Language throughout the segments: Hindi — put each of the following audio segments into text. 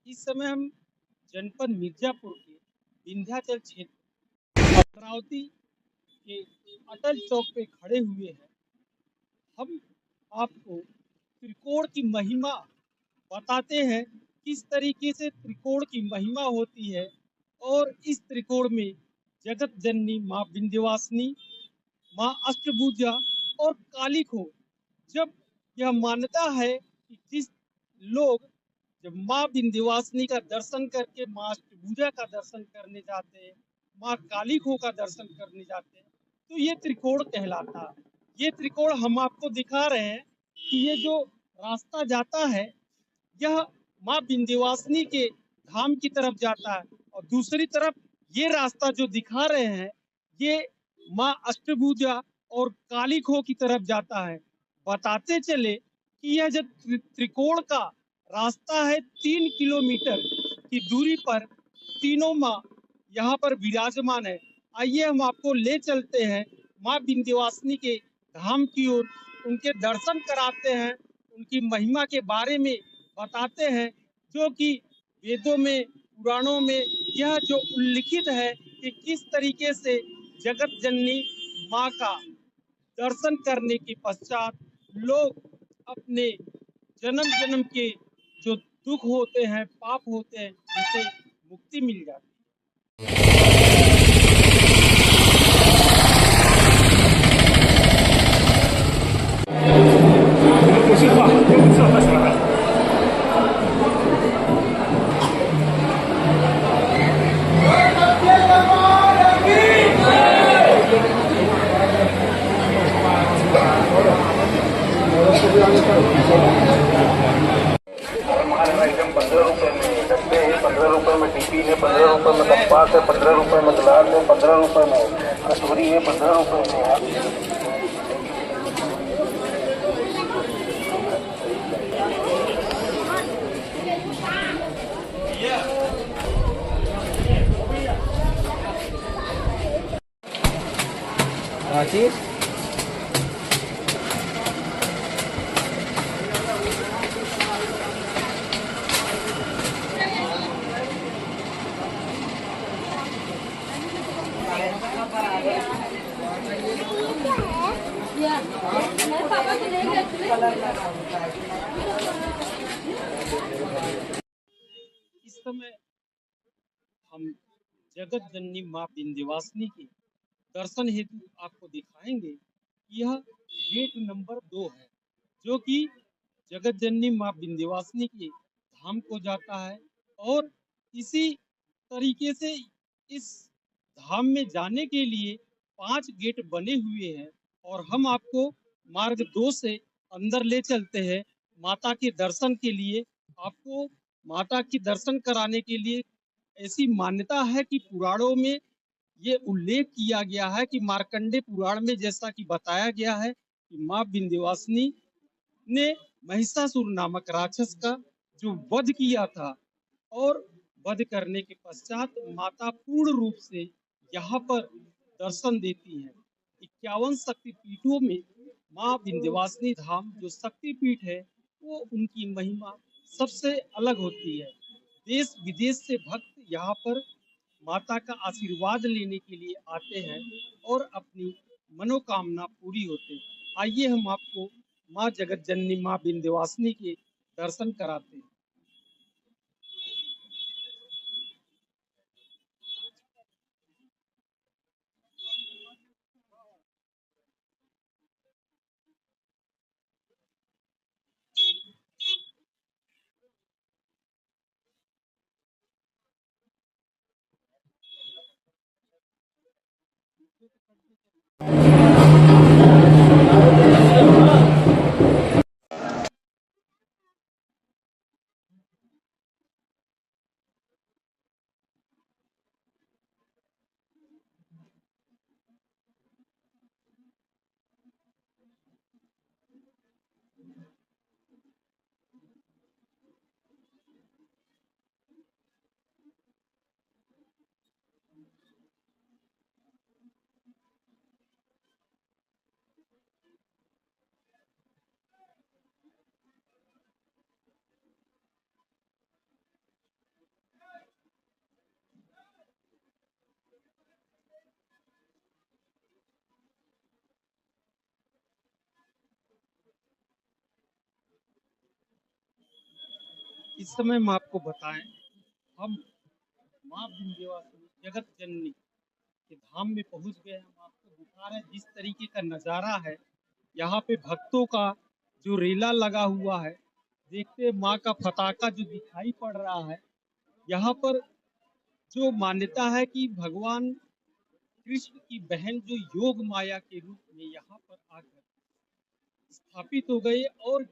इस समय हम जनपद मिर्जापुर के विंध्याचल क्षेत्र अमरावती के अटल चौक पे खड़े हुए हैं। हम आपको त्रिकोण की महिमा बताते हैं, किस तरीके से त्रिकोण की महिमा होती है। और इस त्रिकोण में जगत जननी माँ विंध्यवासिनी, माँ अष्टभुजा और कालिक हो। जब यह मान्यता है कि जिस लोग जब माँ विंध्यवासिनी का दर्शन करके माँ अष्टभुजा का दर्शन करने जाते हैं, माँ कालिको का दर्शन करने जाते हैं, तो ये त्रिकोण कहलाता है। ये त्रिकोण हम आपको दिखा रहे हैं कि ये जो रास्ता जाता है, यह माँ विंध्यवासिनी के धाम की तरफ जाता है। और दूसरी तरफ ये रास्ता जो दिखा रहे हैं, ये माँ अष्टभुजा और कालिको की तरफ जाता है। बताते चले कि यह जो त्रिकोण का रास्ता है, 3 किलोमीटर की दूरी पर तीनों माँ यहाँ पर विराजमान है। आइए हम आपको ले चलते हैं माँ विंध्यवासिनी के धाम की ओर, उनके दर्शन कराते हैं, उनकी महिमा के बारे में बताते हैं, जो कि वेदों में, पुराणों में यह जो उल्लिखित है कि किस तरीके से जगत जननी माँ का दर्शन करने के पश्चात लोग अपने जन्म जन्म के जो दुख होते हैं, पाप होते हैं, उनसे मुक्ति मिल जाती है। आइटम 15 रुपए में डब्बे है, 15 रुपए में टिफिन है, 15 रुपए में कपास है, 15 रुपए में गिलास है, 15 रुपए में कटोरी है, 15 रुपए में। रांची इस समय हम जगत जननी माँ विंध्यवासिनी के दर्शन हेतु आपको दिखाएंगे। यह गेट नंबर 2 है, जो कि जगत जननी माँ विंध्यवासिनी के धाम को जाता है। और इसी तरीके से इस धाम में जाने के लिए 5 गेट बने हुए हैं। और हम आपको मार्ग 2 से अंदर ले चलते हैं माता के दर्शन के लिए। आपको माता की दर्शन कराने के लिए ऐसी मान्यता है कि पुराणों में ये उल्लेख किया गया है कि मार्कंडे पुराण में जैसा कि बताया गया है कि माँ विंध्यवासिनी ने महिषासुर नामक राक्षस का जो वध किया था, और वध करने के पश्चात माता पूर्ण रूप से यहाँ पर दर्शन देती हैं। 51 शक्तिपीठों में माँ विंध्यवासिनी धाम जो शक्तिपीठ है, वो उनकी महिमा सबसे अलग होती है। देश विदेश से भक्त यहाँ पर माता का आशीर्वाद लेने के लिए आते हैं और अपनी मनोकामना पूरी होते हैं। आइए हम आपको माँ जगत जननी माँ विंध्यवासिनी के दर्शन कराते हैं। इस समय हम आपको बताएं, हम माँ विंध्यवासिनी जगत जननी के धाम में पहुंच गए। हम आपको दिखा रहे हैं जिस तरीके का नजारा है, यहाँ पे भक्तों का जो रेला लगा हुआ है, देखते माँ का पताका जो दिखाई पड़ रहा है। यहाँ पर जो मान्यता है कि भगवान कृष्ण की बहन जो योग माया के रूप में यहाँ पर आकर स्थापित हो गए और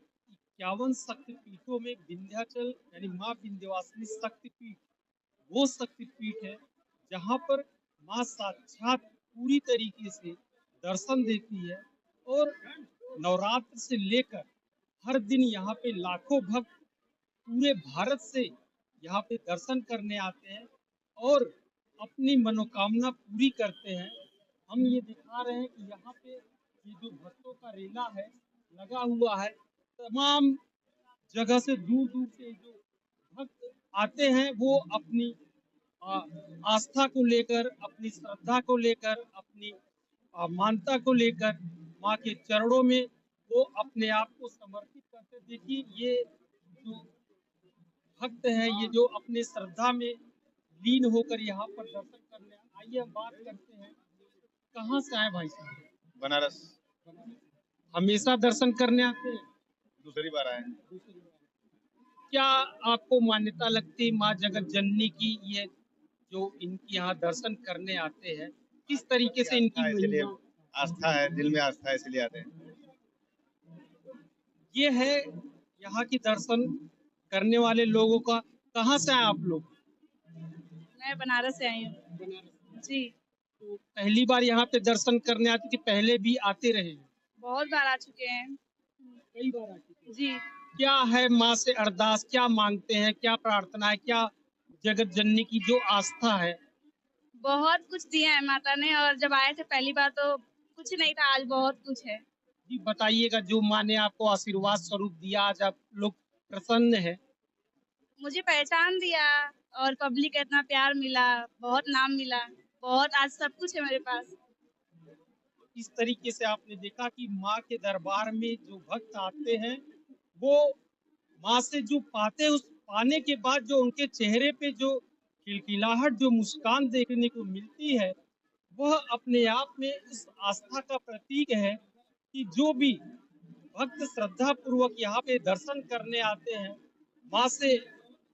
51 शक्तिपीठों में विंध्याचल यानी माँ विंध्यवासिनी शक्तिपीठ वो शक्तिपीठ है जहाँ पर माँ साक्षात पूरी तरीके से दर्शन देती है। और नवरात्र से लेकर हर दिन यहाँ पे लाखों भक्त पूरे भारत से यहाँ पे दर्शन करने आते हैं और अपनी मनोकामना पूरी करते हैं। हम ये दिखा रहे हैं कि यहाँ पे ये जो भक्तों का रेला है लगा हुआ है, तमाम जगह से दूर दूर से जो भक्त आते हैं वो अपनी आ, आस्था को लेकर, अपनी श्रद्धा को लेकर, अपनी मानता को लेकर माँ के चरणों में वो अपने आप को समर्पित करते। देखिए ये जो भक्त है, ये जो अपने श्रद्धा में लीन होकर यहाँ पर दर्शन करने आइए। हम बात करते हैं, कहाँ से आए भाई साहब? बनारस हमेशा दर्शन करने आते हैं? दूसरी बार आए। दूसरी बार। क्या आपको मान्यता लगती है माँ जगत जननी की, ये जो इनकी यहाँ दर्शन करने आते हैं, किस तरीके से इनकी इसलिए महिमा? आस्था है, दिल में आस्था है, इसलिए आते हैं। ये है यहाँ की दर्शन करने वाले लोगों का। कहाँ से आए आप लोग? मैं बनारस से आई हूँ जी। तो पहली बार यहाँ पे दर्शन करने आते कि पहले भी आते रहे हैं? बहुत बार आ चुके हैं कई बार आ चुके हैं। जी। क्या है माँ से अरदास, क्या मांगते हैं, क्या प्रार्थना है, क्या जगत जननी की जो आस्था है? बहुत कुछ दिया है माता ने, और जब आए थे पहली बार तो कुछ नहीं था, आज बहुत कुछ है। जी बताइएगा, जो माँ ने आपको आशीर्वाद स्वरूप दिया, आज आप लोग प्रसन्न है? मुझे पहचान दिया और पब्लिक का इतना प्यार मिला, बहुत नाम मिला, बहुत आज सब कुछ है मेरे पास। इस तरीके से आपने देखा कि माँ के दरबार में जो भक्त आते हैं वो माँ से जो पाते हैं, उस पाने के बाद जो उनके चेहरे पे जो खिलखिलाहट, जो मुस्कान देखने को मिलती है, वह अपने आप में इस आस्था का प्रतीक है कि जो भी भक्त श्रद्धा पूर्वक यहाँ पे दर्शन करने आते हैं, माँ से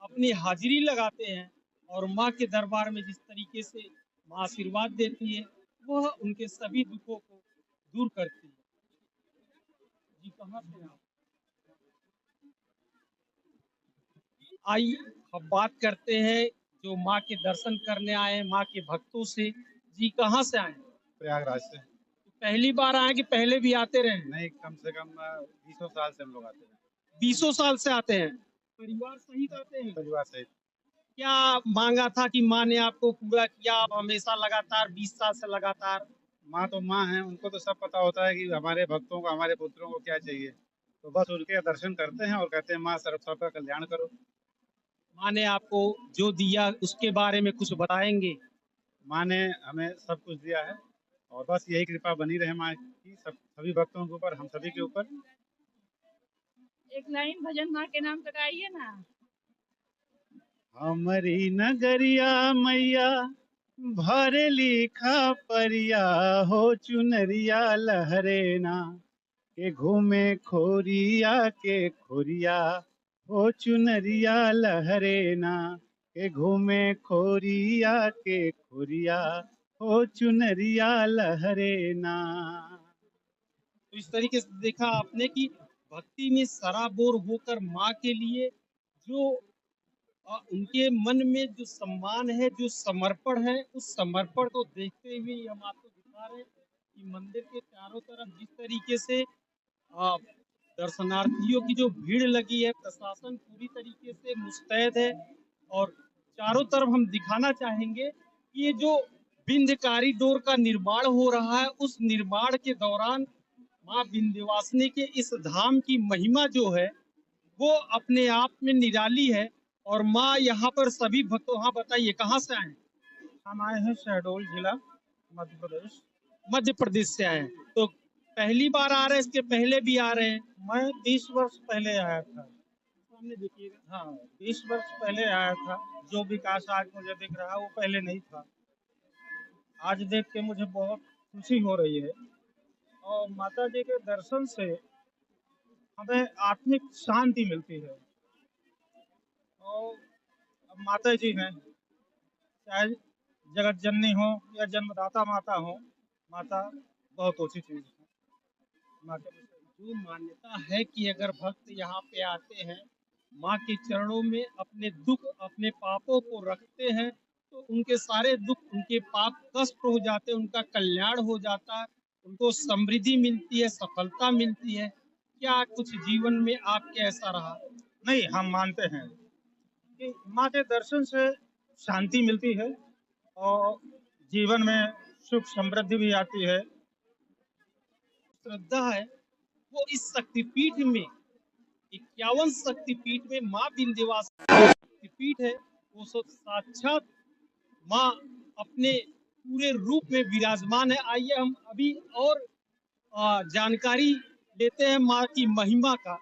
अपनी हाजिरी लगाते हैं और माँ के दरबार में जिस तरीके से माँ आशीर्वाद देती है, वह उनके सभी दुखों को दूर करती है। जी कहाँ से आप? आइए अब बात करते हैं जो माँ के दर्शन करने आए हैं, माँ के भक्तों से। जी कहाँ से आए? प्रयागराज से। पहली बार आए कि पहले भी आते रहे? नहीं, कम से कम 20 साल से हम लोग आते हैं। 20 साल से आते हैं? परिवार सहित आते हैं? परिवार सहित। क्या मांगा था कि माँ ने आपको पूरा किया? आप हमेशा लगातार 20 साल से लगातार? माँ तो माँ है, उनको तो सब पता होता है कि हमारे भक्तों को, हमारे पुत्रों को क्या चाहिए, तो बस उनके दर्शन करते हैं और कहते हैं माँ सबका कल्याण करो। माँ ने आपको जो दिया उसके बारे में कुछ बताएंगे? माँ ने हमें सब कुछ दिया है और बस यही कृपा बनी रहे माँ की सभी भक्तों के ऊपर, हम सभी के ऊपर। एक लाइन भजन माँ के नाम का गाइए ना। हमारी नगरिया मैया भरे लिखा परिया हो, चुनरिया लहरे ना के घूमे खोरिया के खोरिया हो, चुनरिया लहरे ना के घूमे खोरिया के खोरिया हो, चुनरिया लहरे ना। तो इस तरीके से देखा आपने कि भक्ति में सराबोर होकर माँ के लिए जो उनके मन में जो सम्मान है, जो समर्पण है, उस समर्पण को देखते हुए हम आपको दिखा रहे हैं कि मंदिर के चारों तरफ जिस तरीके से दर्शनार्थियों की जो भीड़ लगी है, प्रशासन पूरी तरीके से मुस्तैद है। और चारों तरफ हम दिखाना चाहेंगे कि ये जो विंध्य कॉरिडोर का निर्माण हो रहा है, उस निर्माण के दौरान माँ विंध्यवासिनी के इस धाम की महिमा जो है वो अपने आप में निराली है। और माँ यहाँ पर सभी भक्तों, हाँ बताइए कहाँ से आए? हम आए हैं शहडोल जिला, मध्य प्रदेश। मध्य प्रदेश से आए हैं। तो पहली बार आ रहे हैं, इसके पहले भी आ रहे हैं? मैं 30 वर्ष पहले आया था। सामने देखिएगा। हाँ, 20 वर्ष पहले आया था। जो विकास आज मुझे दिख रहा है वो पहले नहीं था। आज देख के मुझे बहुत खुशी हो रही है और माता जी के दर्शन से हमें आत्मिक शांति मिलती है। और अब माता जी हैं, चाहे जगत जननी हो या जन्मदाता माता हो, माता बहुत ऊंची चीज है। माँ के जो मान्यता है कि अगर भक्त यहाँ पे आते हैं, माँ के चरणों में अपने दुख, अपने पापों को रखते हैं, तो उनके सारे दुख, उनके पाप कष्ट हो जाते हैं, उनका कल्याण हो जाता है, उनको समृद्धि मिलती है, सफलता मिलती है। क्या कुछ जीवन में आपके ऐसा रहा? नहीं, हम मानते हैं कि माँ के दर्शन से शांति मिलती है और जीवन में सुख समृद्धि भी आती है। श्रद्धा है वो इस शक्तिपीठ में, 51 शक्तिपीठ में माँ विंध्यवासिनी शक्तिपीठ है, वो सब साक्षात माँ अपने पूरे रूप में विराजमान है। आइए हम अभी और जानकारी लेते हैं माँ की महिमा का।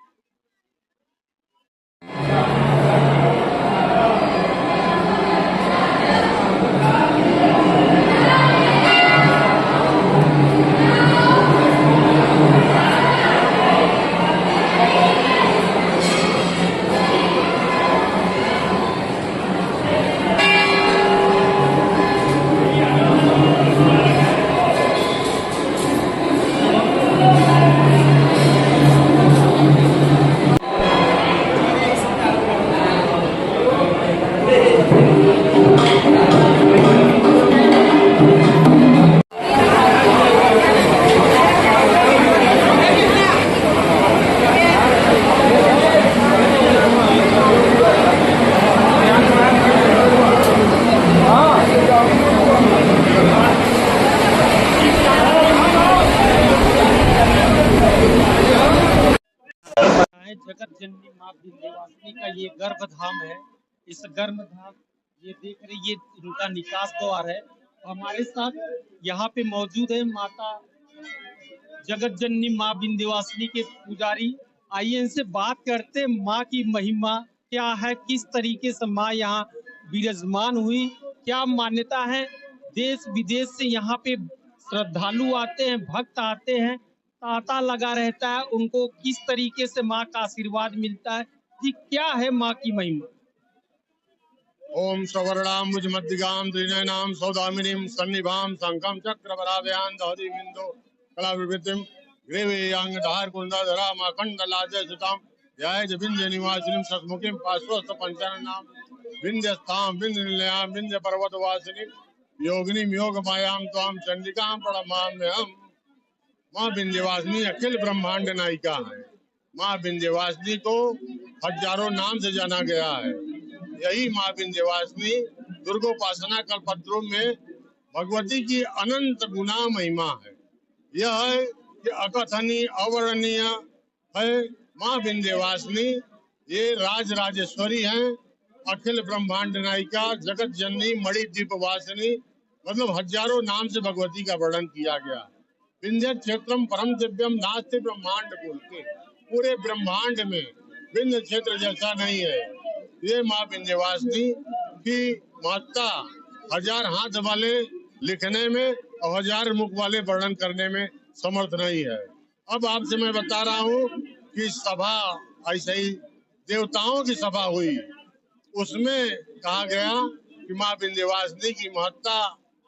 जगत जननी माँ विंध्यवासिनी का ये गर्भधाम है। इस गर्भधाम, ये देख रहे, ये इनका निकास द्वार है। हमारे साथ यहाँ पे मौजूद है माता जगत जननी माँ विंध्यवासिनी के पुजारी। आइए इनसे बात करते हैं, माँ की महिमा क्या है, किस तरीके से माँ यहाँ विराजमान हुई, क्या मान्यता है। देश विदेश से यहाँ पे श्रद्धालु आते हैं, भक्त आते हैं, तांता लगा रहता है, उनको किस तरीके से माँ का आशीर्वाद मिलता है। जी, क्या है माँ की महिमा? ओम सवर्णाम्बुज मध्यगाम त्रिनयनाम सौदामिनीम सन्निभाम शंखम चक्रवराभयान दहदीमिंदो कला विवृतिम ग्रीवेयांग धार कुंडधरा माखंडलाजय सुताम जय विंध्य निवासिनीम सतमुखीम पार्श्वस्थ पंचनाम विंध्यस्थाम विंध्य निलयाम विंध्य पर्वतवासिनीम योगिनीम योग मायाम त्वाम चंडिकाम प्रणमाम्यहम्। माँ विंध्यवासिनी अखिल ब्रह्मांड नायिका है। माँ विंध्यवासिनी को हजारों नाम से जाना गया है। यही माँ विंध्यवासिनी दुर्गोपासना कल्पत्रों में भगवती की अनंत गुना महिमा है। यह है कि अकथनीय अवर्णनीय है। माँ विंध्यवासिनी ये राज राजेश्वरी हैं, अखिल ब्रह्मांड नायिका, जगत जननी, मणि दीप वासिनी, मतलब हजारों नाम से भगवती का वर्णन किया गया है। विंध्य क्षेत्रम परम दिव्यम नास्ति ब्रह्मांड बोलते, पूरे ब्रह्मांड में विंध्य क्षेत्र जैसा नहीं है। ये माँ विंध्यवासिनी की महत्ता हजार हाथ वाले लिखने में और हजार मुख वाले वर्णन करने में समर्थ नहीं है। अब आपसे मैं बता रहा हूँ कि सभा ऐसे ही देवताओं की सभा हुई, उसमें कहा गया कि माँ विंध्यवासिनी की महत्ता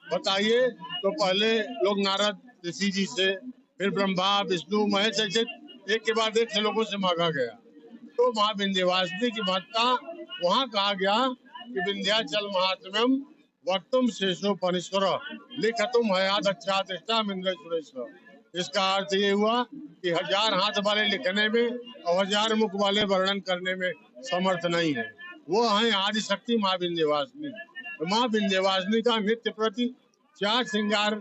बताइए। तो पहले लोग नारद ऋषि जी से, फिर ब्रह्मा विष्णु महेश, ऐसे एक के बाद एक से लोगों से मांगा गया। तो माँ विंध्यवासिनी की महत्ता वहाँ कहा गया कि विंध्याचल महात्म्यम वक्तुम शेषोपनिश्वर लिखतुम हयादच्छातिष्ठा इंद्रेश्वरेश्वर। इसका अर्थ ये हुआ कि हजार हाथ वाले लिखने में और हजार मुख वाले वर्णन करने में समर्थ नहीं है। वो है आदि शक्ति माँ विंध्यवासिनी। माँ विंध्यवासिनी का नित्य प्रति 4 श्रृंगार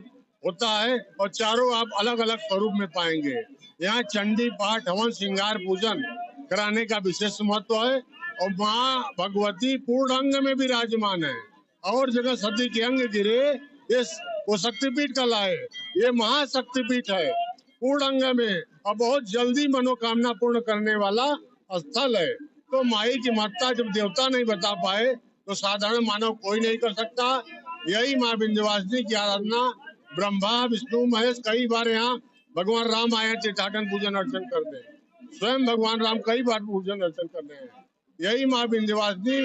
होता है और चारों आप अलग अलग स्वरूप में पाएंगे। यहाँ चंडी पाठ हवन श्रृंगार पूजन कराने का विशेष महत्व है। और माँ भगवती पूर्ण अंग में विराजमान है और जगह सती के अंग गिरे, ये वो शक्तिपीठ कहलाए। ये महाशक्तिपीठ है पूर्ण अंग में और बहुत जल्दी मनोकामना पूर्ण करने वाला स्थल है। तो माई की महत्ता जब देवता नहीं बता पाए तो साधारण मानव कोई नहीं कर सकता। यही माँ विंध्यवासिनी की आराधना ब्रह्मा विष्णु महेश कई बार यहाँ भगवान राम आए हैं तीर्थाटन पूजन अर्चन करते हैं, स्वयं भगवान राम कई बार पूजन अर्चन करते हैं। यही माँ विंध्यवासिनी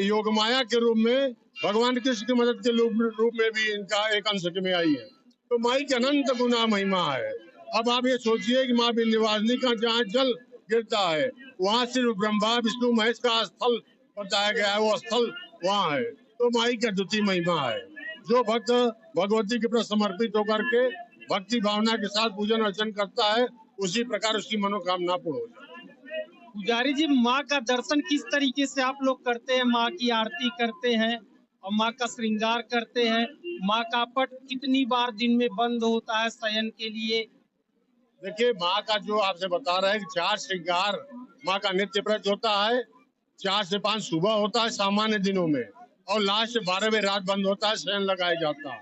योग माया के रूप में भगवान कृष्ण की मदद के रूप में भी इनका एक अंश में आई है। तो माई की अनंत गुना महिमा है। अब आप ये सोचिए कि माँ विंध्यवासिनी का जहाँ जल गिरता है वहाँ सिर्फ ब्रह्मा विष्णु महेश का स्थल बताया गया है, वो स्थल वहाँ है। तो माई की अद्वितीय महिमा है। जो भक्त भगवती के प्रति समर्पित होकर के भक्ति भावना के साथ पूजन अर्चन करता है उसी प्रकार उसकी मनोकामना पूर्ण हो जाती है। पुजारी जी, माँ का दर्शन किस तरीके से आप लोग करते हैं? माँ की आरती करते हैं और माँ का श्रृंगार करते हैं। माँ का पट कितनी बार दिन में बंद होता है शयन के लिए? देखिए माँ का जो आपसे बता रहे हैं कि 4 श्रृंगार माँ का नित्य व्रत होता है। 4 से 5 सुबह होता है सामान्य दिनों में, और लास्ट 12 बजे रात बंद होता है, शयन लगाया जाता है।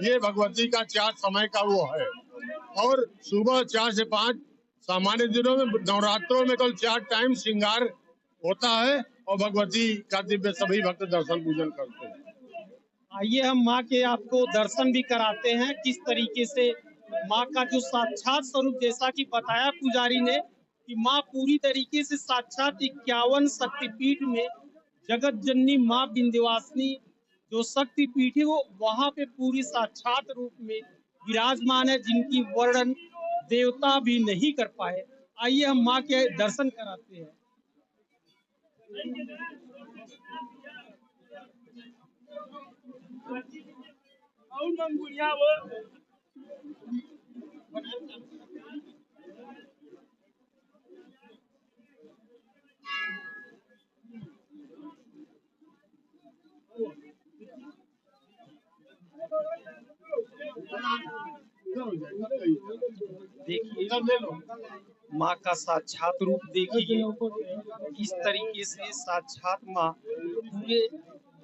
ये भगवती का 4 समय का वो है। और सुबह 4 से 5 सामान्य दिनों में, नवरात्रों में कल 4 टाइम श्रृंगार होता है और भगवती का दिव्य सभी भक्त दर्शन पूजन करते हैं। आइए हम माँ के आपको दर्शन भी कराते हैं किस तरीके से माँ का जो साक्षात स्वरूप, जैसा कि बताया पुजारी ने कि माँ पूरी तरीके से साक्षात 51 शक्तिपीठ में जगत जननी माँ विंध्यवासिनी जो शक्तिपीठ है वो वहाँ पे पूरी साक्षात रूप में विराजमान है, जिनकी वर्णन देवता भी नहीं कर पाए। आइए हम माँ के दर्शन कराते हैं। देखिए माँ का साक्षात रूप देखिए, इस तरीके से साक्षात माँ पूरे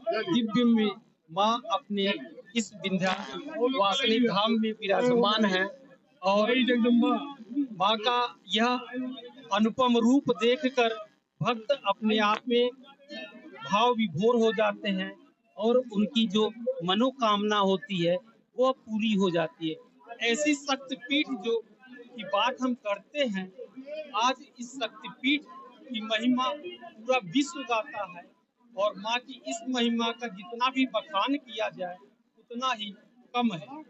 दिव्य में माँ अपने इस विंध्यवासिनी धाम में विराजमान है। और माँ का यह अनुपम रूप देखकर भक्त अपने आप में भाव विभोर हो जाते हैं और उनकी जो मनोकामना होती है वो पूरी हो जाती है। ऐसी शक्तिपीठ जो की बात हम करते हैं, आज इस शक्तिपीठ की महिमा पूरा विश्व गाता है और माँ की इस महिमा का जितना भी बखान किया जाए उतना ही कम है।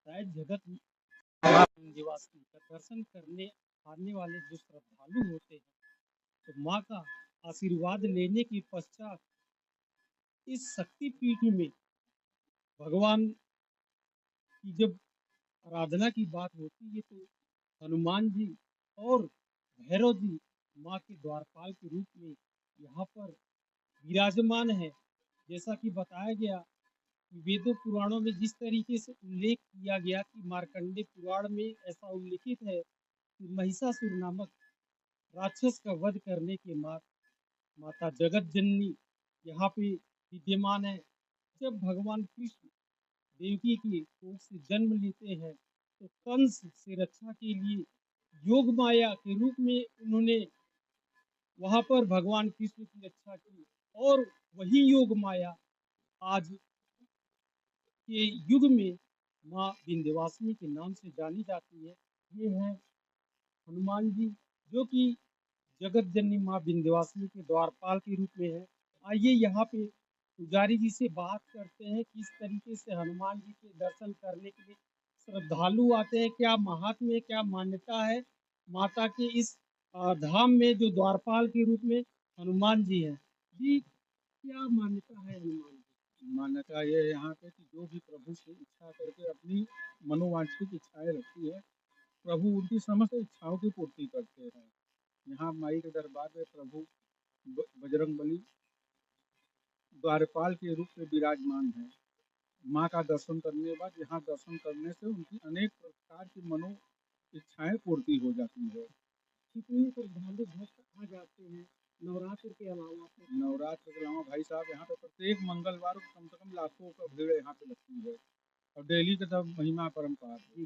जगत माँ विंध्यवासिनी का दर्शन करने आने वाले जो श्रद्धालु होते हैं तो माँ का आशीर्वाद लेने के पश्चात इस शक्तिपीठ में भगवान की जब आराधना की बात होती है तो हनुमान जी और भैरव जी माँ के द्वारपाल के रूप में यहाँ पर विराजमान है। जैसा कि बताया गया कि वेदों पुराणों में जिस तरीके से उल्लेख किया गया कि मार्कंडे पुराण में ऐसा उल्लिखित है कि महिषासुर नामक राक्षस का वध करने के बाद माता जगत जननी यहाँ पे विद्यमान है। जब भगवान कृष्ण देवकी की कोख से जन्म लेते हैं तो कंस से रक्षा के लिए योग माया के रूप में उन्होंने वहां पर भगवान कृष्ण की रक्षा की और वही योग माया आज के युग में माँ विंध्यवासिनी के नाम से जानी जाती है। ये है हनुमान जी जो कि जगत जननी माँ विंध्यवासिनी के द्वारपाल के रूप में है। आइए यहाँ पे पुजारी जी से बात करते हैं किस तरीके से हनुमान जी के दर्शन करने के लिए श्रद्धालु आते हैं, क्या महात्म्य, क्या मान्यता है माता के इस धाम में जो द्वारपाल के रूप में हनुमान जी हैं। जी क्या मान्यता है हनुमान जी? मान्यता ये है यहाँ पे कि जो भी प्रभु से इच्छा करके अपनी मनोवांछित इच्छाएं रखती है, प्रभु उनकी समस्त इच्छाओं की पूर्ति करते हैं। यहाँ माई के दरबार में प्रभु बजरंगबली द्वारपाल के रूप में विराजमान है। माँ का दर्शन करने के बाद यहाँ दर्शन करने से उनकी अनेक प्रकार की मनो इच्छाएं पूर्ति हो जाती है। कितने श्रद्धालु भक्त आ जाते हैं नवरात्र के अलावा? नवरात्र के अलावा भाई साहब यहाँ पे प्रत्येक मंगलवार को कम से कम लाखों का भीड़ यहाँ पे लगती है और डेली का तब महिमा परम्पार है।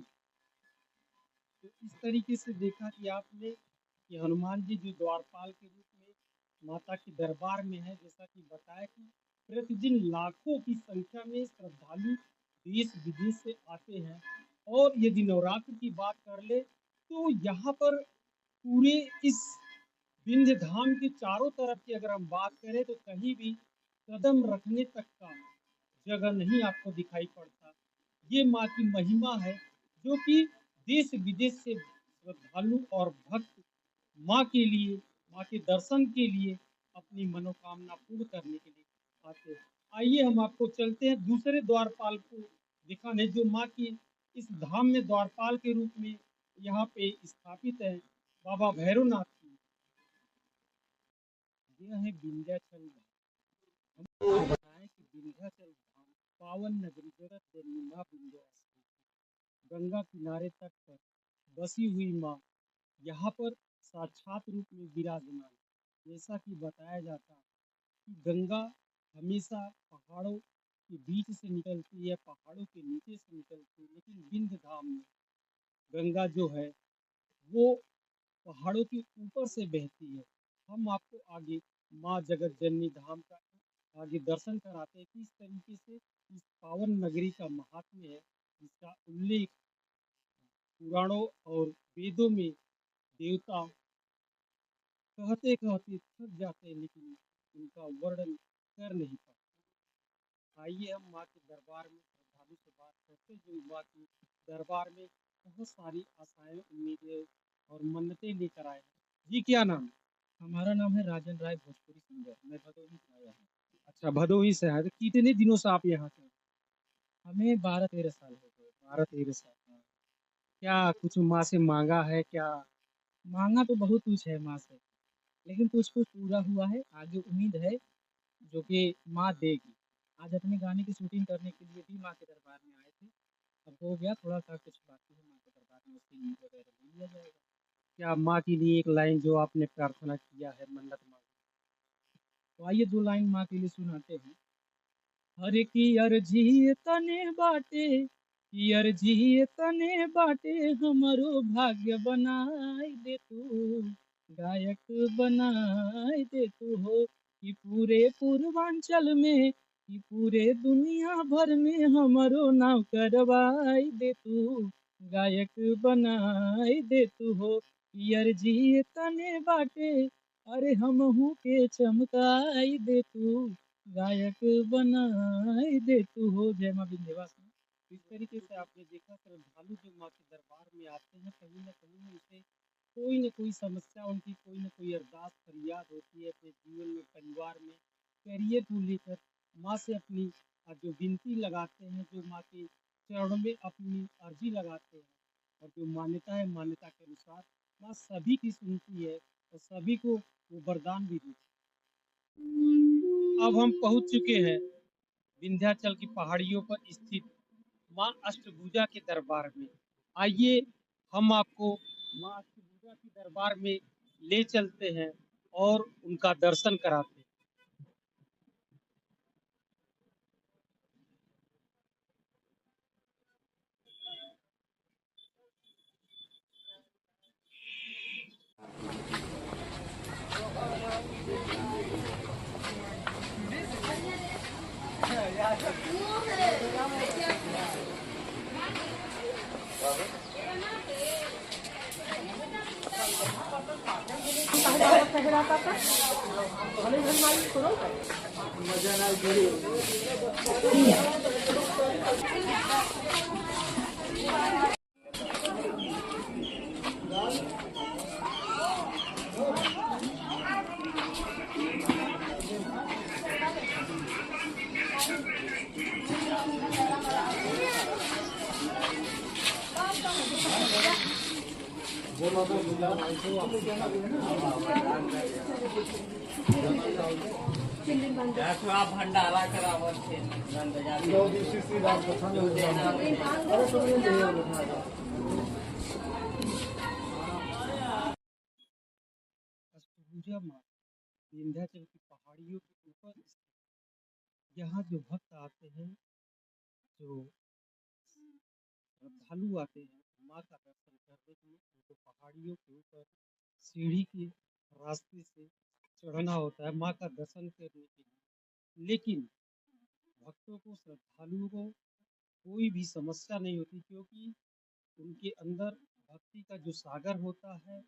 तो इस तरीके से देखा कि आपने कि हनुमान जी जो द्वारपाल के रूप में माता के दरबार में है, जैसा कि बताया कि प्रतिदिन लाखों की संख्या में श्रद्धालु देश विदेश से आते हैं। और यदि नवरात्र की बात कर ले तो यहाँ पर पूरे इस विंध्य धाम के चारों तरफ की अगर हम बात करें तो कहीं भी कदम रखने तक का जगह नहीं आपको दिखाई पड़ता। ये माँ की महिमा है जो कि देश विदेश से श्रद्धालु और भक्त माँ के लिए, माँ के दर्शन के लिए अपनी मनोकामना पूर्ण करने के लिए आते हैं। आइए हम आपको चलते हैं दूसरे द्वारपाल को दिखाने जो माँ की इस धाम में द्वारपाल के रूप में यहाँ पे स्थापित है, बाबा भैरवनाथ की। यह है विंध्याचल धाम। हम बताएं कि विंध्याचल धाम पावन नगरी जगत जननी माँ विंध्यवासिनी गंगा किनारे तट पर बसी हुई माँ यहाँ पर साक्षात रूप में विराजमान। जैसा कि बताया जाता है कि गंगा हमेशा पहाड़ों के बीच से निकलती है, पहाड़ों के नीचे से निकलती है, लेकिन विंध्य धाम में गंगा जो है वो पहाड़ों के ऊपर से बहती है। हम आपको आगे माँ जगत जननी धाम का आगे दर्शन कराते हैं कि इस तरीके से इस पावन नगरी का महात्म्य है, जिसका उल्लेख पुराणों और वेदों में देवता कहते कहते थक जाते हैं, लेकिन उनका वर्णन कर नहीं पाते। आइए हम माँ के दरबार में श्रद्धालु से बात करते हैं जो माँ के दरबार में बहुत सारी आशाएं, उम्मीदें और मन्नतें लेकर आए हैं। जी क्या नाम? हमारा नाम है राजन राय, भोजपुरी सिंगर। मैं भदोही से आया हूँ। अच्छा, भदोही से है। तो कितने दिनों से आप यहाँ से हैं? हमें 12-13 साल हो गए। 12-13 साल। क्या कुछ माँ से मांगा है क्या? मांगा तो बहुत कुछ है माँ से, लेकिन कुछ कुछ पूरा हुआ है। आगे उम्मीद है जो कि माँ देगी। आज अपने गाने की शूटिंग करने के लिए भी माँ के दरबार में आए थे। अब हो गया, थोड़ा सा कुछ बाकी है माँ के दरबार में, उसकी नींद वगैरह ले लिया जाएगा। क्या माँ के लिए एक लाइन जो आपने प्रार्थना किया है, मन्नत मांगी? तो आइए 2 लाइन माँ के लिए सुनाते हैं। हर की अर्जी तने बाटे, की अर्जी तने बाटे, हमरो भाग्य बनाई दे तू, गायक बनाई दे तू हो। कि पूरे पूर्वांचल में, कि पूरे दुनिया भर में हमरो नाम करवाई दे तू, गायक बनाई दे तू हो। कि अर्जी तने बाटे, अरे हमहू के चमकाई दे तू, गायक बनाई दे तू हो। जय माँ विंध्यवासिनी। इस तरीके से आपने देखा श्रद्धालु जो माँ के दरबार में आते हैं, कहीं ना कहीं उनसे कोई न कोई समस्या, उनकी कोई न कोई अरदास फरियाद होती है अपने जीवन में, परिवार में, करियर को लेकर माँ से अपनी जो विनती लगाते हैं, जो माँ के चरणों में अपनी अर्जी लगाते हैं। और जो मान्यता है, मान्यता के अनुसार माँ सभी की सुनती है और सभी को वो वरदान भी देती है। अब हम पहुंच चुके हैं विंध्याचल की पहाड़ियों पर स्थित माँ अष्टभुजा के दरबार में। आइए हम आपको माँ अष्टभुजा के दरबार में ले चलते हैं और उनका दर्शन कराते हैं। भंडारा करावल थे अष्टभुजा माँ विंध्याचल की पहाड़ियों के ऊपर स्थित। यहाँ जो भक्त आते हैं, जो श्रद्धालु आते हैं माँ का दर्शन करने के लिए, उनको पहाड़ियों के ऊपर सीढ़ी के रास्ते से चढ़ना होता है माँ का दर्शन करने के लिए। लेकिन भक्तों को, श्रद्धालुओं को कोई भी समस्या नहीं होती, क्योंकि उनके अंदर भक्ति का जो सागर होता है,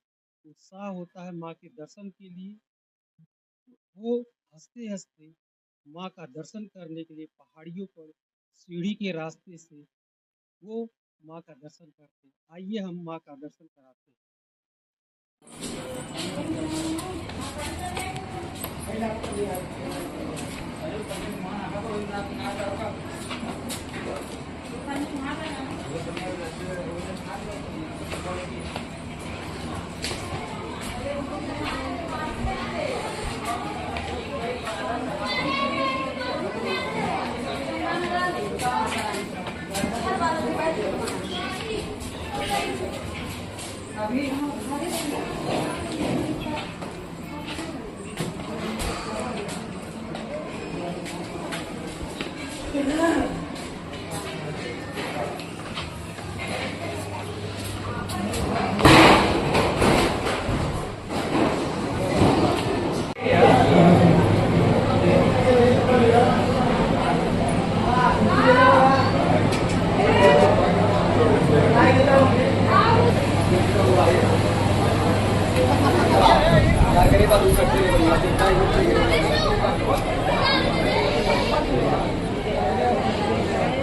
उत्साह होता है माँ के दर्शन के लिए। वो हंसते हंसते माँ का दर्शन करने के लिए पहाड़ियों पर सीढ़ी के रास्ते से वो माँ का दर्शन करते हैं। आइए हम माँ का दर्शन कराते हैं।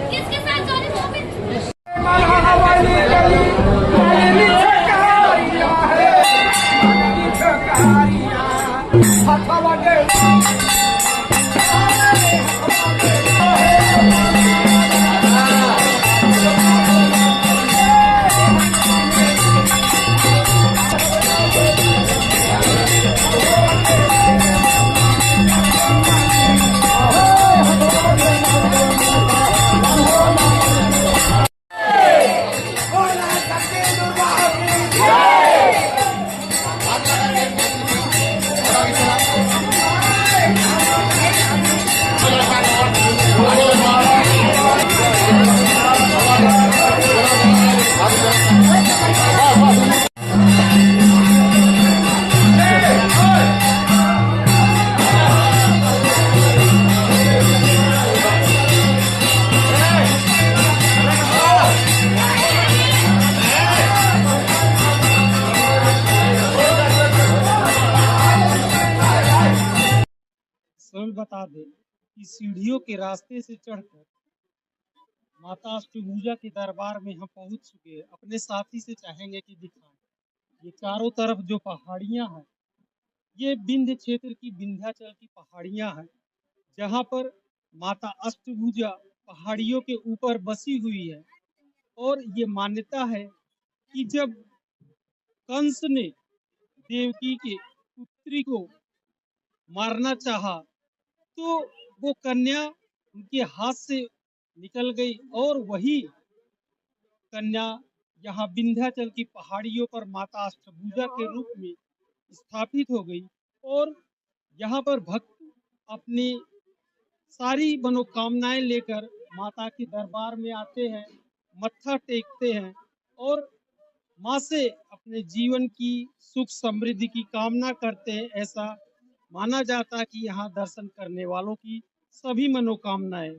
किसके साथ जाने वो भी समय बता दें कि सीढ़ियों के रास्ते से चढ़कर माता अष्टभुजा के दरबार में हम पहुंच चुके हैं। अपने साथी से चाहेंगे कि दिखाएं। ये चारों तरफ जो पहाड़ियां हैं, ये विंध्य क्षेत्र की विंध्याचल की पहाड़ियां हैं, जहां पर माता अष्टभुजा पहाड़ियों के ऊपर बसी हुई है। और ये मान्यता है कि जब कंस ने देवकी के पुत्री को मारना चाहा, तो वो कन्या उनके हाथ से निकल गई और वही कन्या यहाँ विंध्याचल की पहाड़ियों पर माता अष्टभुजा के रूप में स्थापित हो गई। और यहाँ पर भक्त अपनी सारी मनोकामनाएं लेकर माता के दरबार में आते हैं, मत्था टेकते हैं और माँ से अपने जीवन की सुख समृद्धि की कामना करते हैं। ऐसा माना जाता है कि यहाँ दर्शन करने वालों की सभी मनोकामनाएं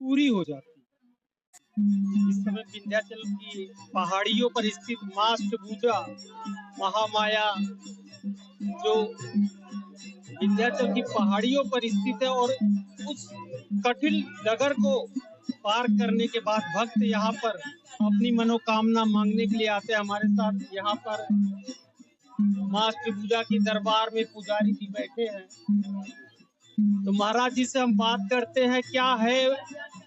पूरी हो जाती हैं। इस समय विंध्याचल की पहाड़ियों पर स्थित माँ अष्टभुजा महामाया जो विंध्याचल की पहाड़ियों पर स्थित है, और उस कठिन डगर को पार करने के बाद भक्त यहाँ पर अपनी मनोकामना मांगने के लिए आते हैं। हमारे साथ यहाँ पर माँ अष्टभुजा के दरबार में पुजारी जी बैठे हैं, तो महाराज जी से हम बात करते हैं। क्या है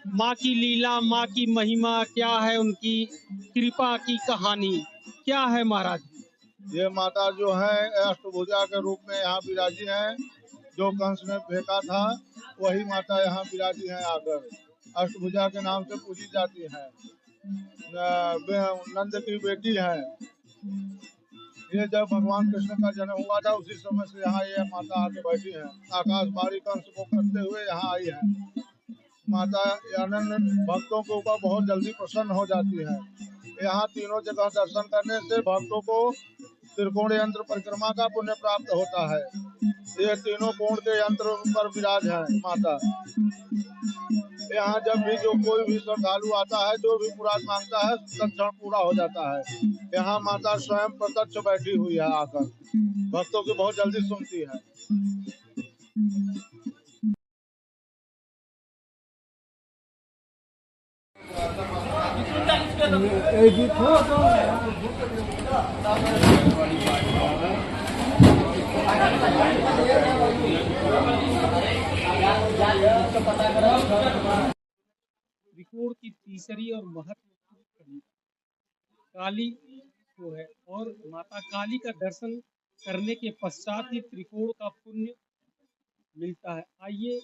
माँ की लीला, माँ की महिमा, क्या है उनकी कृपा की कहानी, क्या है महाराज जी? ये माता जो है अष्टभुजा के रूप में यहाँ विराजी है। जो कंस ने फेंका था वही माता यहाँ विराजी है आकर, अष्टभुजा के नाम से पूजी जाती है। नंद की बेटी है। ये जब भगवान कृष्ण का जन्म हुआ था उसी समय से यहाँ ये माता आके बैठी है। आकाशवाणी कंस को करते हुए यहाँ आई है। माता अनन्य भक्तों के ऊपर बहुत जल्दी प्रसन्न हो जाती है। यहाँ तीनों जगह दर्शन करने से भक्तों को त्रिकोण यंत्र परिक्रमा का पुण्य प्राप्त होता है। ये तीनों कोण के यंत्र पर विराज है माता। यहाँ जब भी जो कोई भी श्रद्धालु आता है, जो भी मुराद मांगता है, तत्क्षण पूरा हो जाता है। यहाँ माता स्वयं प्रत्यक्ष बैठी हुई है, आकर भक्तों की बहुत जल्दी सुनती है। त्रिकोण की तीसरी और महत्वपूर्ण कड़ी काली को है, और माता काली का दर्शन करने के पश्चात ही त्रिकोण का पुण्य मिलता है। आइए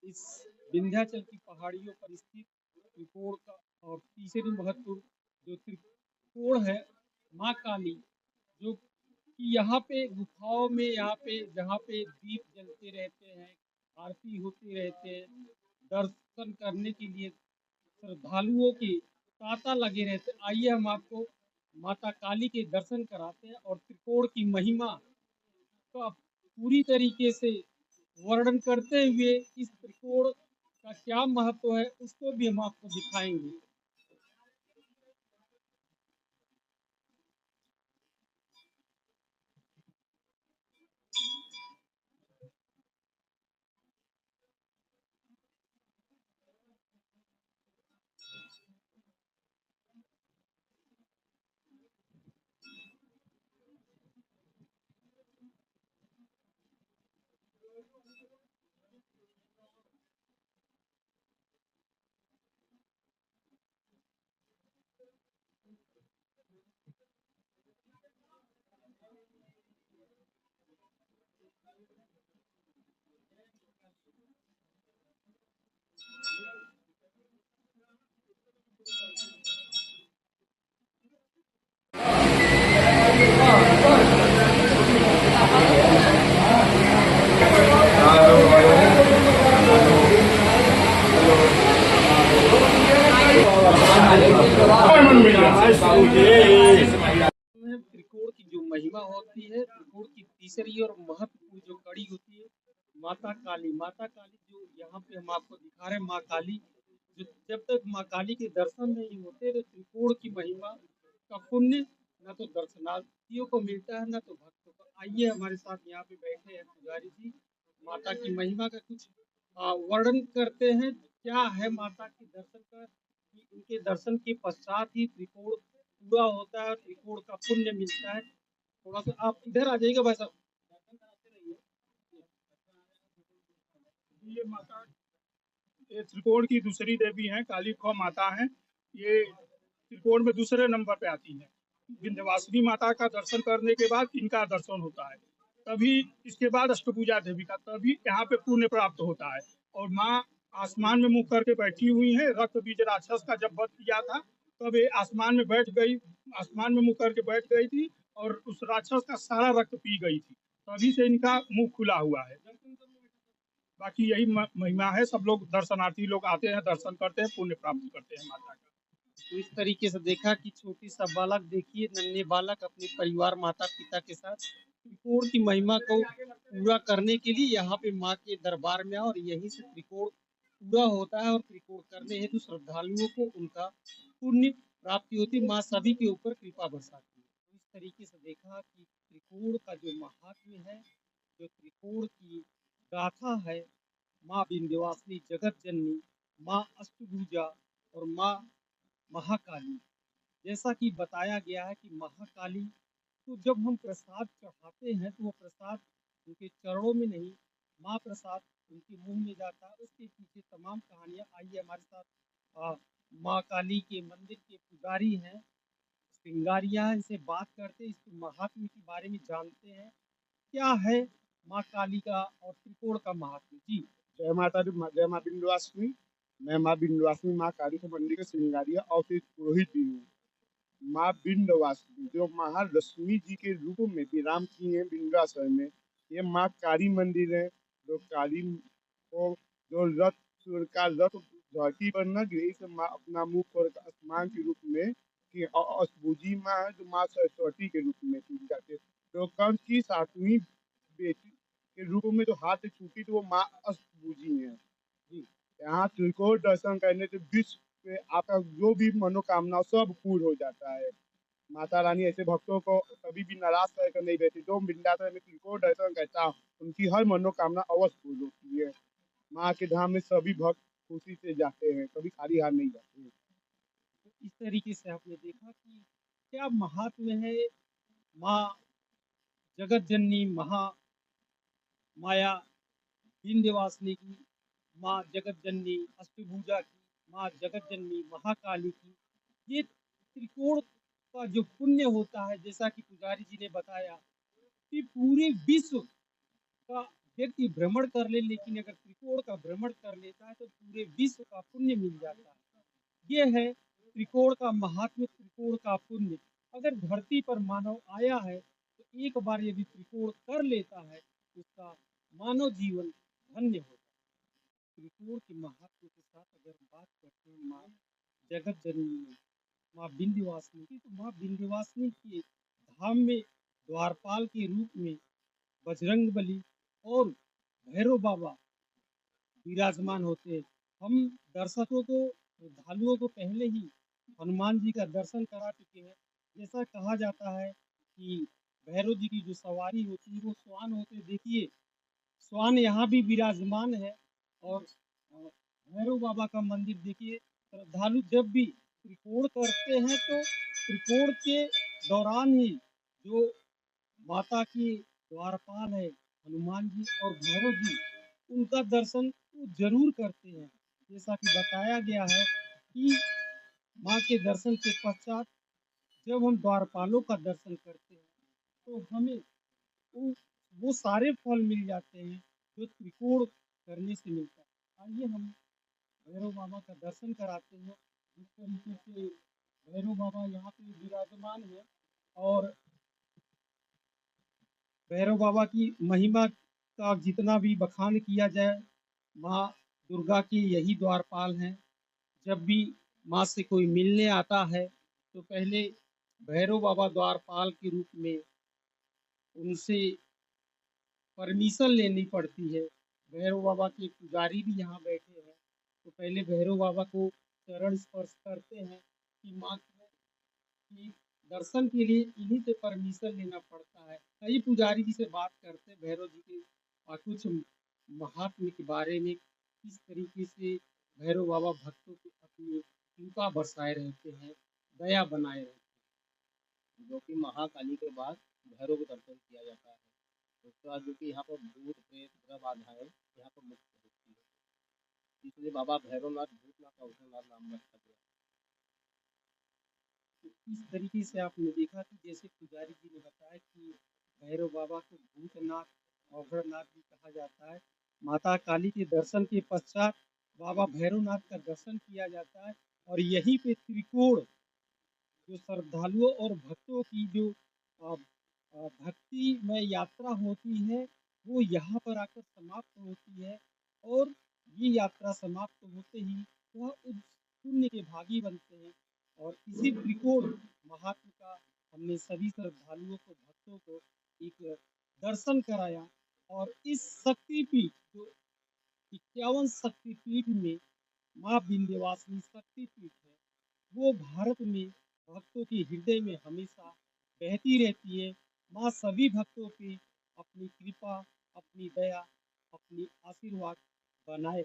इस विंध्याचल की पहाड़ियों पर स्थित त्रिकोण का और तीसरी महत्वपूर्ण जो त्रिकोण है माँ काली, जो कि यहाँ पे गुफाओं में, यहाँ पे जहाँ पे दीप जलते रहते हैं, आरती होती रहते हैं, दर्शन करने के लिए श्रद्धालुओं के तांता लगे रहते। आइए हम आपको माता काली के दर्शन कराते हैं और त्रिकोण की महिमा का पूरी तरीके से वर्णन करते हुए इस त्रिकोण का क्या महत्व है उसको भी हम आपको दिखाएंगे। त्रिकोण की जो महिमा होती है, त्रिकोण की तीसरी और महत्वपूर्ण जो कड़ी होती है माता काली। माता काली जो यहाँ पे हम आपको दिखा रहे हैं, माँ काली, जो जब तक माँ काली के दर्शन नहीं होते तो त्रिकोण की महिमा का पुण्य न तो दर्शनार्थियों को मिलता है न तो भक्तों को। आइए हमारे साथ यहाँ पे बैठे हैं पुजारी जी, माता की महिमा का कुछ वर्णन करते हैं। क्या है माता के दर्शन का, कि उनके दर्शन के पश्चात ही त्रिकोण पूरा होता है, त्रिकोण का पुण्य मिलता है। थोड़ा सा आप इधर आ जाइएगा भाई साहब, दर्शन कराते रहिए। ये माता, ये त्रिकोण की दूसरी देवी हैं, काली खो माता हैं। ये त्रिकोण में दूसरे नंबर पे आती हैं। विंध्यवासिनी माता का दर्शन करने के बाद इनका दर्शन होता है, तभी इसके बाद अष्टभुजा देवी का, तभी यहाँ पे पुण्य प्राप्त होता है। और माँ आसमान में मुंह करके बैठी हुई है। रक्त बीज राक्षस का जब वध किया था तब ये आसमान में बैठ गई, आसमान में मुंह करके बैठ गई थी और उस राक्षस का सारा रक्त पी गई थी, तभी से इनका मुंह खुला हुआ है। बाकी यही महिमा है। सब लोग दर्शनार्थी लोग आते हैं, दर्शन करते हैं, पुण्य प्राप्त करते हैं माता का। तो इस तरीके से देखा कि छोटी सा बालक, देखिए नन्हे बालक अपने परिवार माता पिता के साथ त्रिकोण की महिमा को पूरा करने के लिए यहाँ पे माँ के दरबार में, और यहीं से त्रिकोण पूरा होता है और त्रिकोण करने हेतु श्रद्धालुओं को उनका पुण्य प्राप्ति होती, माँ सभी के ऊपर कृपा बरसाती है। तो इस तरीके से देखा कि त्रिकोण का जो महात्म्य है, जो त्रिकोण की गाथा है, माँ विंध्यवासिनी, जगत जननी, माँ अष्टभुजा और माँ महाकाली। जैसा कि बताया गया है कि महाकाली तो जब हम प्रसाद चढ़ाते हैं तो वो प्रसाद उनके चरणों में नहीं, माँ प्रसाद उनके मुंह में जाता है। उसके पीछे तमाम कहानियाँ। आइए हमारे साथ माँ काली के मंदिर के पुजारी हैं, सिंगारिया, इनसे बात करते हैं, इसके महात्म्य के बारे में जानते हैं। क्या है माँ काली का और त्रिकोण का महात्म्य? जी जय माता दी, जय माँ विंध्यवासिनी। मैं माँ विंध्यवासिनी माँ काली के मंदिर के सिंगारिया और फिर पुरोहित भी हूँ। माँ विंध्यवासिनी जो महालक्ष्मी जी के रूप में विराम की है विंध्याचल में, ये माँ काली मंदिर है। जो काली को जो रथ का रथ धरती पर न गिरे, इसे माँ अपना मुख और आसमान के रूप में कि अष्टभुजी माँ है जो माँ सरस्वती के रूप में पूजी जाती है। तो कंस की सातवीं बेटी के रूप में जो हाथ से छूटी तो वो माँ अष्टभुजी है जी। यहाँ त्रिकोण दर्शन करने से विश्व पे आपका जो भी मनोकामना सब पूर्ण हो जाता है। माता रानी ऐसे भक्तों को कभी भी नाराज करके नहीं बैठी। जो विंध्याचल में त्रिकोण दर्शन करता उनकी हर मनोकामना अवश्य पूर्ण होती है। माँ के धाम में सभी भक्त खुशी से जाते हैं, कभी खाली हाथ नहीं जाते हैं। तो इस तरीके से आपने देखा कि क्या महात्म्य है माँ जगत जननी माया विंध्यवासिनी की, माँ जगत जननी अष्टभुजा की, माँ जगत जननी महाकाली की। ये त्रिकोण का जो पुण्य होता है, जैसा कि पुजारी जी ने बताया कि पूरे विश्व का व्यक्ति भ्रमण कर ले, लेकिन अगर त्रिकोण का भ्रमण कर लेता है तो पूरे विश्व का पुण्य मिल जाता है। ये है त्रिकोण का महात्म्य, त्रिकोण का पुण्य। अगर धरती पर मानव आया है तो एक बार यदि त्रिकोण कर लेता है तो उसका मानव जीवन धन्य होता है। त्रिकोण के महात्म्य के साथ अगर हम बात करते हैं माँ जगत जननी में, माँ विंध्यवासिनी की, तो माँ विंध्यवासिनी के धाम में द्वारपाल के रूप में बजरंगबली और भैरव बाबा विराजमान होते हैं। हम दर्शकों को, श्रद्धालुओं को पहले ही हनुमान जी का दर्शन करा चुके हैं। जैसा कहा जाता है कि भैरव जी की जो सवारी होती है वो श्वान होते हैं। देखिए, श्वान यहाँ भी विराजमान है। और भैरव बाबा का मंदिर देखिए, श्रद्धालु जब भी त्रिकोण करते हैं तो त्रिकोण के दौरान ही जो माता की द्वारपाल है हनुमान जी और भैरव जी, उनका दर्शन तो जरूर करते हैं। जैसा कि बताया गया है कि माँ के दर्शन के पश्चात जब हम द्वारपालों का दर्शन करते हैं तो हमें वो वो सारे फल मिल जाते हैं जो त्रिकोण करने से मिलता है। आइए हम भैरव बाबा का दर्शन कराते हैं। इस तरीके से भैरव बाबा यहाँ पे विराजमान है। और भैरव बाबा की महिमा का जितना भी बखान किया जाए, माँ दुर्गा के यही द्वारपाल हैं। जब भी माँ से कोई मिलने आता है तो पहले भैरव बाबा द्वारपाल के रूप में उनसे परमिशन लेनी पड़ती है। भैरव बाबा के पुजारी भी यहाँ बैठे हैं, तो पहले भैरव बाबा को चरण स्पर्श करते हैं कि माँ की दर्शन के लिए इन्हीं से परमिशन लेना पड़ता है। कई पुजारी जी से बात करते हैं भैरव जी के और कुछ महात्म्य के बारे में, किस तरीके से भैरव बाबा भक्तों के अपनी कृपा बरसाए रहते हैं, दया बनाए रहते हैं। जो कि महाकाली के बाद भैरव का दर्शन किया जाता है। उसके बाद जो कि यहाँ पर भूत प्रेत ग्रह बाधाएं यहाँ पर मुक्त होती है, इसलिए बाबा भैरवनाथ भूतनाथ औषधनाथ नाम रखा गया। तो इस तरीके से आपने देखा कि जैसे पुजारी जी ने बताया कि भैरव बाबा को भूतनाथ औषधनाथ भी कहा जाता है। माता काली के दर्शन के पश्चात बाबा भैरवनाथ का दर्शन किया जाता है। और यहीं पे त्रिकोण जो श्रद्धालुओं और भक्तों की जो भक्ति में यात्रा होती है वो यहाँ पर आकर समाप्त होती है। और ये यात्रा समाप्त होते ही वह उस पुण्य के भागी बनते हैं। और इसी त्रिकोण महात्म का हमने सभी श्रद्धालुओं को, भक्तों को एक दर्शन कराया। और इस शक्तिपीठ जो 51 शक्तिपीठ में माँ विंध्यवासिनी शक्तिपीठ है, वो भारत में भक्तों के हृदय में हमेशा बहती रहती है। माँ सभी भक्तों पे अपनी कृपा, अपनी दया, अपनी आशीर्वाद बनाए।